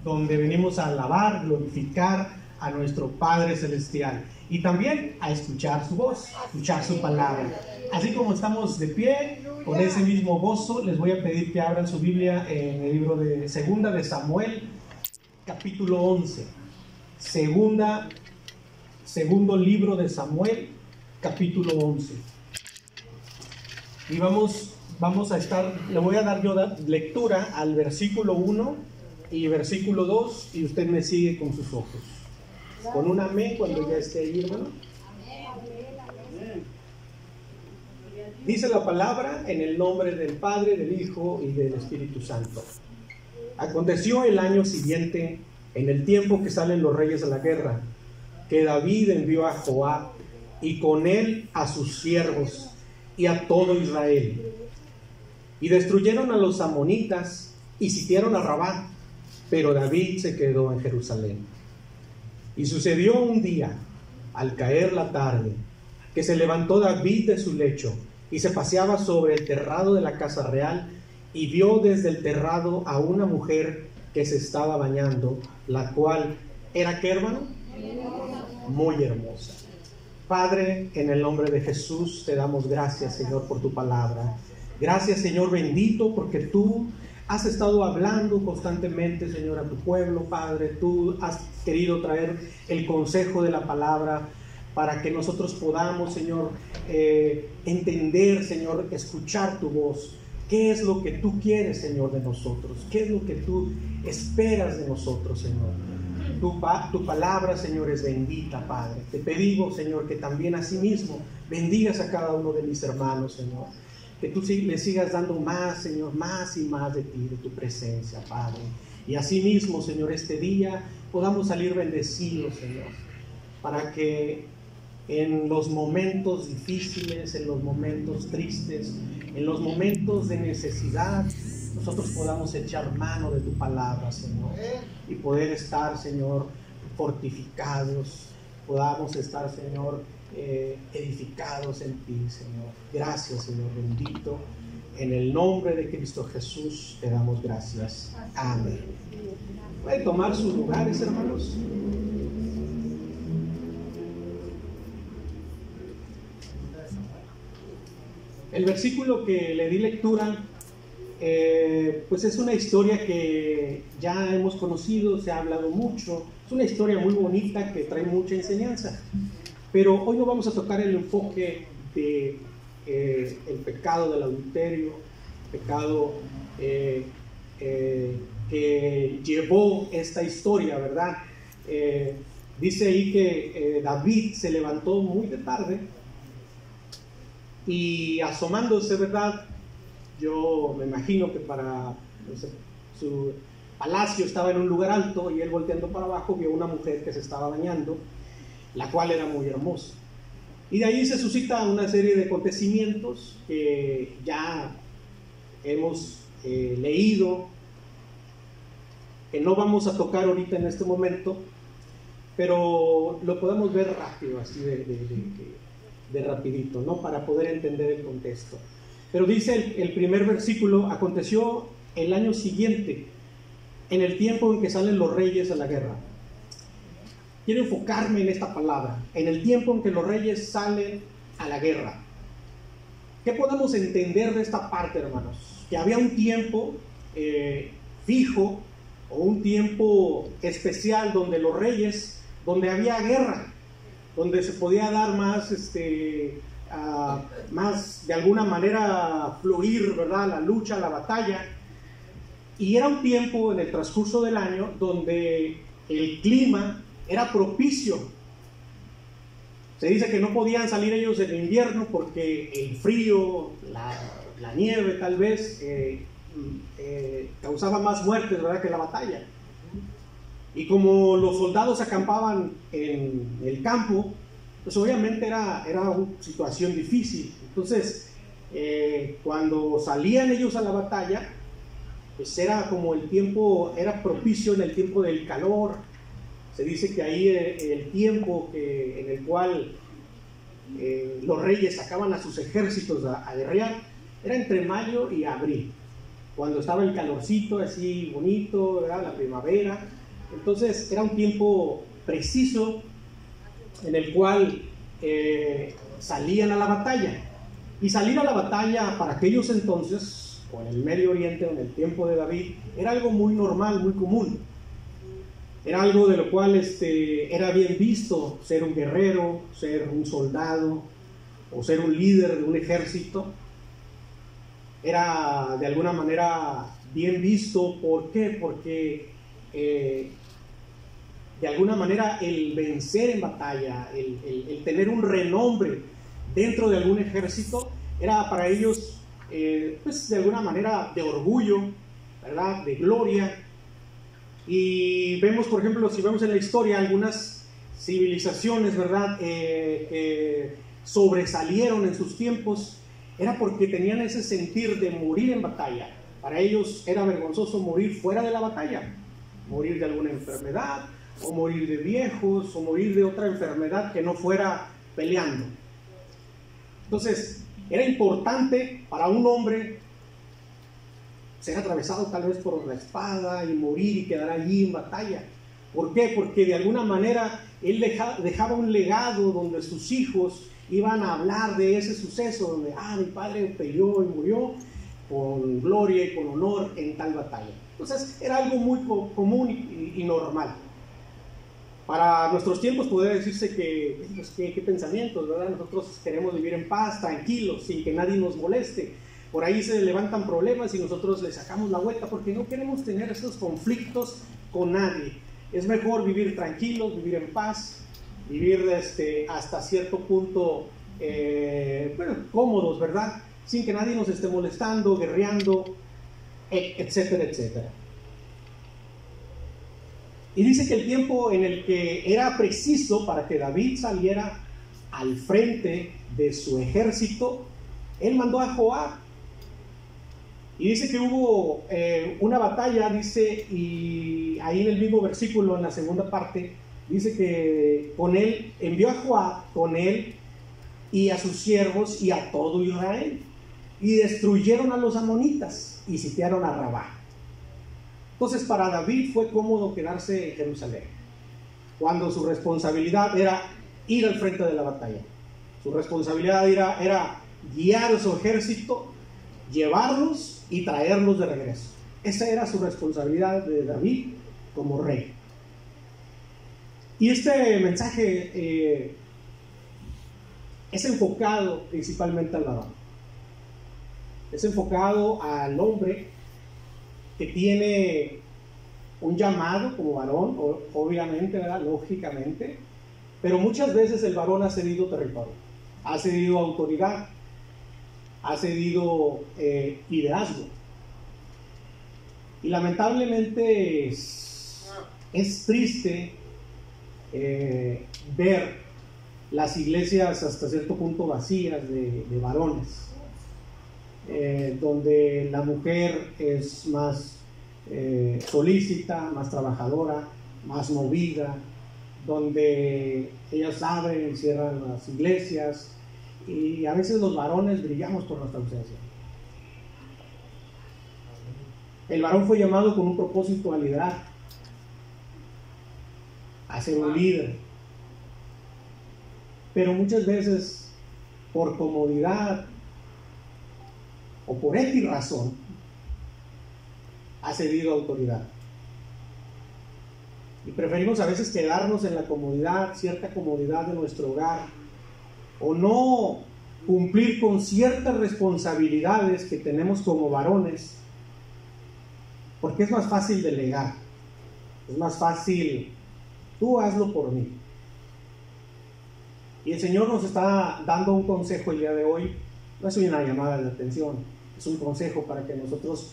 donde venimos a alabar, glorificar a nuestro Padre Celestial y también a escuchar su voz, a escuchar su palabra. Así como estamos de pie, con ese mismo gozo, les voy a pedir que abran su Biblia en el libro de Segunda de Samuel, capítulo 11. Segundo libro de Samuel, capítulo 11. Y vamos a estar, le voy a dar yo lectura al versículo 1 y versículo 2, y usted me sigue con sus ojos. Con un amén cuando ya esté ahí, hermano. Dice la palabra en el nombre del Padre, del Hijo y del Espíritu Santo. Aconteció el año siguiente, en el tiempo que salen los reyes a la guerra, que David envió a Joab y con él a sus siervos y a todo Israel. Y destruyeron a los amonitas y sitiaron a Rabá, pero David se quedó en Jerusalén. Y sucedió un día, al caer la tarde, que se levantó David de su lecho y se paseaba sobre el terrado de la casa real, y vio desde el terrado a una mujer que se estaba bañando, la cual era, ¿qué, hermano? Muy hermosa. Padre, en el nombre de Jesús te damos gracias, Señor, por tu palabra. Gracias, Señor bendito, porque tú has estado hablando constantemente, Señor, a tu pueblo, Padre. Tú has querido traer el consejo de la palabra para que nosotros podamos, Señor, entender, Señor, escuchar tu voz. ¿Qué es lo que tú quieres, Señor, de nosotros? ¿Qué es lo que tú esperas de nosotros, Señor? Tu palabra, Señor, es bendita, Padre. Te pedimos, Señor, que también asimismo bendigas a cada uno de mis hermanos, Señor. Que tú le sigas dando más, Señor, más y más de ti, de tu presencia, Padre. Y asimismo, Señor, este día podamos salir bendecidos, Señor, para que en los momentos difíciles, en los momentos tristes, en los momentos de necesidad, nosotros podamos echar mano de tu palabra, Señor, y poder estar, Señor, fortificados, podamos estar, Señor, edificados en ti, Señor. Gracias, Señor bendito. En el nombre de Cristo Jesús te damos gracias. Amén. ¿Pueden tomar sus lugares, hermanos? El versículo que le di lectura, pues es una historia que ya hemos conocido, se ha hablado mucho. Es una historia muy bonita que trae mucha enseñanza. Pero hoy no vamos a tocar el enfoque de el pecado del adulterio, pecado que llevó esta historia, ¿verdad? Dice ahí que David se levantó muy de tarde y asomándose, ¿verdad? Yo me imagino que no sé, su palacio estaba en un lugar alto, y él volteando para abajo vio una mujer que se estaba bañando, la cual era muy hermosa. Y de ahí se suscita una serie de acontecimientos que ya hemos leído, que no vamos a tocar ahorita en este momento, pero lo podemos ver rápido, así de rapidito, ¿no? Para poder entender el contexto. Pero dice el primer versículo: aconteció el año siguiente, en el tiempo en que salen los reyes a la guerra. Quiero enfocarme en esta palabra, en el tiempo en que los reyes salen a la guerra. ¿Qué podemos entender de esta parte, hermanos? Que había un tiempo fijo, o un tiempo especial donde los reyes, donde había guerra, donde se podía dar más, más de alguna manera fluir, ¿verdad? La lucha, la batalla. Y era un tiempo en el transcurso del año donde el clima era propicio. Se dice que no podían salir ellos en el invierno porque el frío, la nieve tal vez causaba más muertes, ¿verdad?, que la batalla. Y como los soldados acampaban en el campo, pues obviamente era una situación difícil. Entonces, cuando salían ellos a la batalla, pues era como el tiempo, era propicio en el tiempo del calor. Se dice que ahí el tiempo en el cual los reyes sacaban a sus ejércitos a guerrear era entre mayo y abril. cuando estaba el calorcito así bonito, ¿verdad? La primavera. Entonces era un tiempo preciso en el cual salían a la batalla. Y salir a la batalla para aquellos entonces, o en el Medio Oriente, o en el tiempo de David, era algo muy normal, muy común. Era algo de lo cual era bien visto ser un guerrero, ser un soldado, o ser un líder de un ejército. Era de alguna manera bien visto. ¿Por qué? Porque de alguna manera el vencer en batalla, el tener un renombre dentro de algún ejército, era para ellos pues de alguna manera de orgullo, ¿verdad? De gloria. Y vemos, por ejemplo, si vemos en la historia algunas civilizaciones, ¿verdad? Que sobresalieron en sus tiempos, era porque tenían ese sentir de morir en batalla. Para ellos era vergonzoso morir fuera de la batalla, morir de alguna enfermedad, o morir de viejos, o morir de otra enfermedad que no fuera peleando. Entonces, era importante para un hombre ser atravesado tal vez por la espada y morir y quedar allí en batalla. ¿Por qué? Porque de alguna manera él dejaba un legado donde sus hijos iban a hablar de ese suceso, donde mi padre peleó y murió con gloria y con honor en tal batalla. Entonces era algo muy común y normal. Para nuestros tiempos podría decirse que, pues, ¿qué pensamientos, ¿verdad? Nosotros queremos vivir en paz, tranquilos, sin que nadie nos moleste. Por ahí se levantan problemas y nosotros le sacamos la vuelta porque no queremos tener esos conflictos con nadie. Es mejor vivir tranquilos, vivir en paz, vivir hasta cierto punto cómodos, ¿verdad? Sin que nadie nos esté molestando, guerreando, etcétera, etcétera. Y dice que el tiempo en el que era preciso para que David saliera al frente de su ejército, él mandó a Joab. Y dice que hubo una batalla, dice, y ahí en el mismo versículo, en la segunda parte, dice que con él, envió a Joab con él y a sus siervos y a todo Israel. Y destruyeron a los amonitas y sitiaron a Rabá. Entonces para David fue cómodo quedarse en Jerusalén, cuando su responsabilidad era ir al frente de la batalla. Su responsabilidad era guiar a su ejército, llevarlos y traerlos de regreso. Esa era su responsabilidad de David como rey. Y este mensaje es enfocado principalmente al varón. Es enfocado al hombre que tiene un llamado como varón, obviamente, ¿verdad? Lógicamente, pero muchas veces el varón ha cedido territorio, ha cedido autoridad, ha cedido liderazgo. Y lamentablemente es triste ver las iglesias hasta cierto punto vacías de varones, donde la mujer es más solícita, más trabajadora, más movida, donde ellas abren y cierran las iglesias, y a veces los varones brillamos por nuestra ausencia. El varón fue llamado con un propósito a liderar, a ser un líder, pero muchas veces por comodidad o por X razón ha cedido autoridad, y preferimos a veces quedarnos en la comodidad, cierta comodidad de nuestro hogar, o no cumplir con ciertas responsabilidades que tenemos como varones, porque es más fácil delegar, es más fácil, tú hazlo por mí. Y el Señor nos está dando un consejo el día de hoy. No es una llamada de atención, es un consejo para que nosotros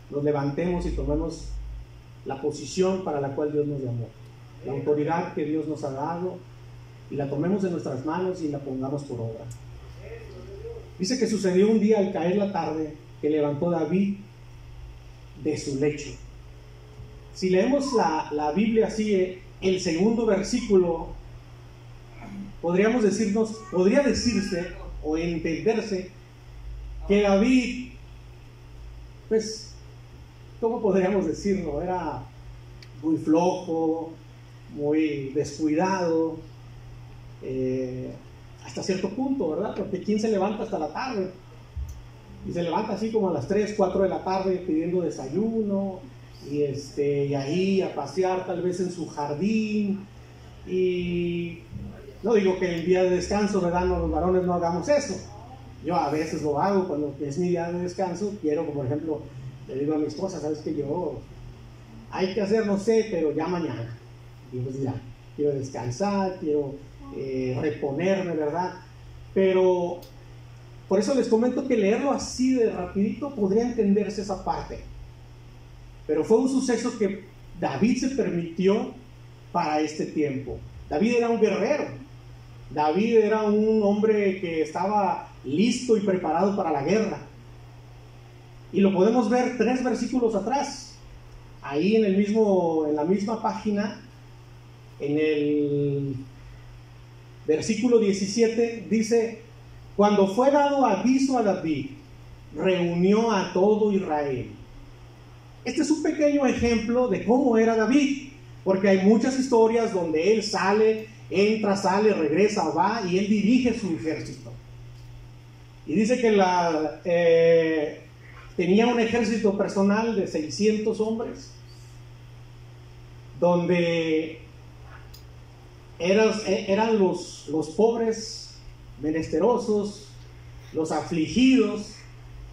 nos levantemos y tomemos la posición para la cual Dios nos llamó, la autoridad que Dios nos ha dado, y la tomemos en nuestras manos y la pongamos por obra. Dice que sucedió un día al caer la tarde que levantó David de su lecho. Si leemos la Biblia así, el segundo versículo, podría decirse o entenderse que David pues ¿cómo podríamos decirlo? Era muy flojo, muy descuidado, hasta cierto punto, ¿verdad? Porque ¿quién se levanta hasta la tarde? Y se levanta así como a las 3, 4 de la tarde pidiendo desayuno, y ahí a pasear tal vez en su jardín. Y no digo que el día de descanso, ¿verdad? No, los varones no hagamos eso. Yo a veces lo hago cuando es mi día de descanso. Quiero, como por ejemplo, le digo a mi esposa, sabes que yo hay que hacer, no sé, pero ya mañana. Y pues ya, quiero descansar, quiero reponerme, ¿verdad? Pero por eso les comento que leerlo así de rapidito podría entenderse esa parte. Pero fue un suceso que David se permitió para este tiempo. David era un guerrero. David era un hombre que estaba listo y preparado para la guerra. Y lo podemos ver 3 versículos atrás. Ahí en la misma página, en el versículo 17, dice: cuando fue dado aviso a David, reunió a todo Israel. Este es un pequeño ejemplo de cómo era David, porque hay muchas historias donde él sale, entra, sale, regresa, va, y él dirige su ejército. Y dice que tenía un ejército personal de 600 hombres, donde eran los pobres, menesterosos, los afligidos,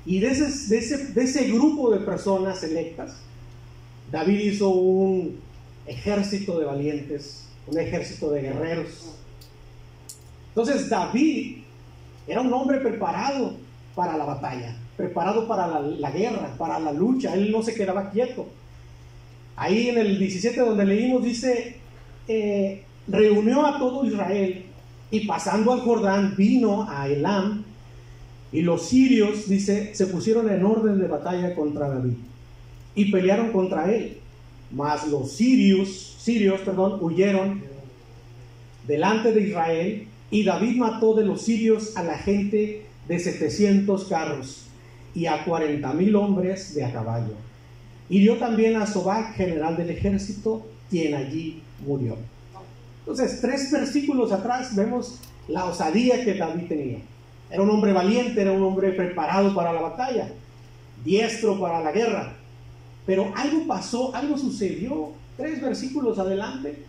y de ese grupo de personas electas, David hizo un ejército de valientes, un ejército de guerreros. Entonces David era un hombre preparado para la batalla, preparado para la guerra, para la lucha. Él no se quedaba quieto. Ahí en el 17 donde leímos dice, reunió a todo Israel y pasando al Jordán vino a Elam, y los sirios, dice, se pusieron en orden de batalla contra David y pelearon contra él, mas los sirios, huyeron delante de Israel, y David mató de los sirios a la gente de 700 carros y a 40,000 hombres de a caballo. Hirió también a Sobac, general del ejército, quien allí murió. Entonces, 3 versículos atrás vemos la osadía que David tenía. Era un hombre valiente, era un hombre preparado para la batalla, diestro para la guerra. Pero algo pasó, algo sucedió. 3 versículos adelante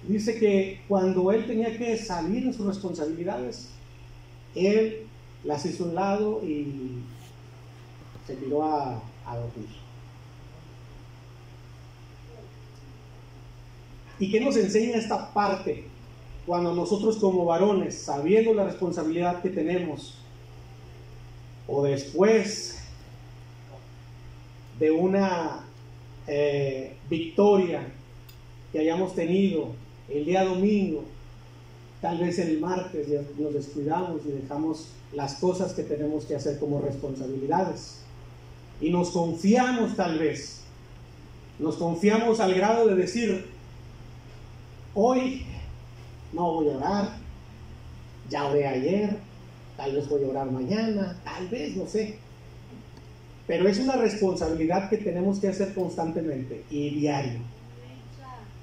dice que cuando él tenía que salir en sus responsabilidades, él las hizo a un lado y se tiró a dormir. ¿Y qué nos enseña esta parte? Cuando nosotros como varones, sabiendo la responsabilidad que tenemos, o después de una victoria que hayamos tenido el día domingo, tal vez el martes ya nos descuidamos y dejamos las cosas que tenemos que hacer como responsabilidades, y nos confiamos al grado de decir, hoy no voy a orar, ya oré ayer, tal vez voy a orar mañana, tal vez, no sé. Pero es una responsabilidad que tenemos que hacer constantemente y diario.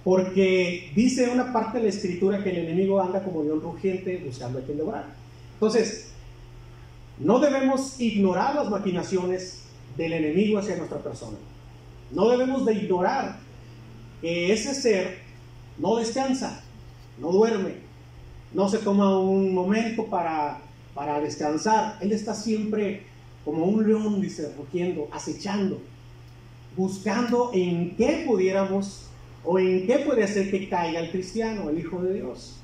Porque dice una parte de la Escritura que el enemigo anda como león rugiente buscando a quien devorar. Entonces, no debemos ignorar las maquinaciones del enemigo hacia nuestra persona. No debemos de ignorar que ese ser no descansa, no duerme, no se toma un momento para descansar. Él está siempre como un león, dice, rugiendo, acechando, buscando en qué pudiéramos o en qué puede hacer que caiga el cristiano, el hijo de Dios.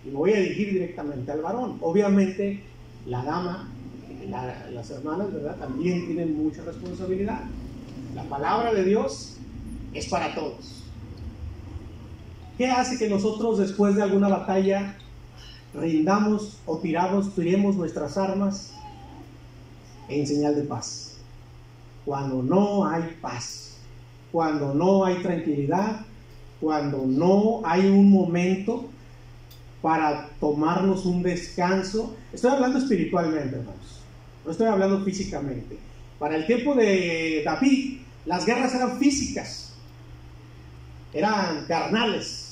Y me voy a dirigir directamente al varón. Obviamente la dama, las hermanas, ¿verdad?, también tienen mucha responsabilidad. La palabra de Dios es para todos. ¿Qué hace que nosotros después de alguna batalla rindamos o tiremos nuestras armas en señal de paz? Cuando no hay paz, cuando no hay tranquilidad, cuando no hay un momento para tomarnos un descanso. Estoy hablando espiritualmente, hermanos, no estoy hablando físicamente. Para el tiempo de David, Las guerras eran físicas, eran carnales.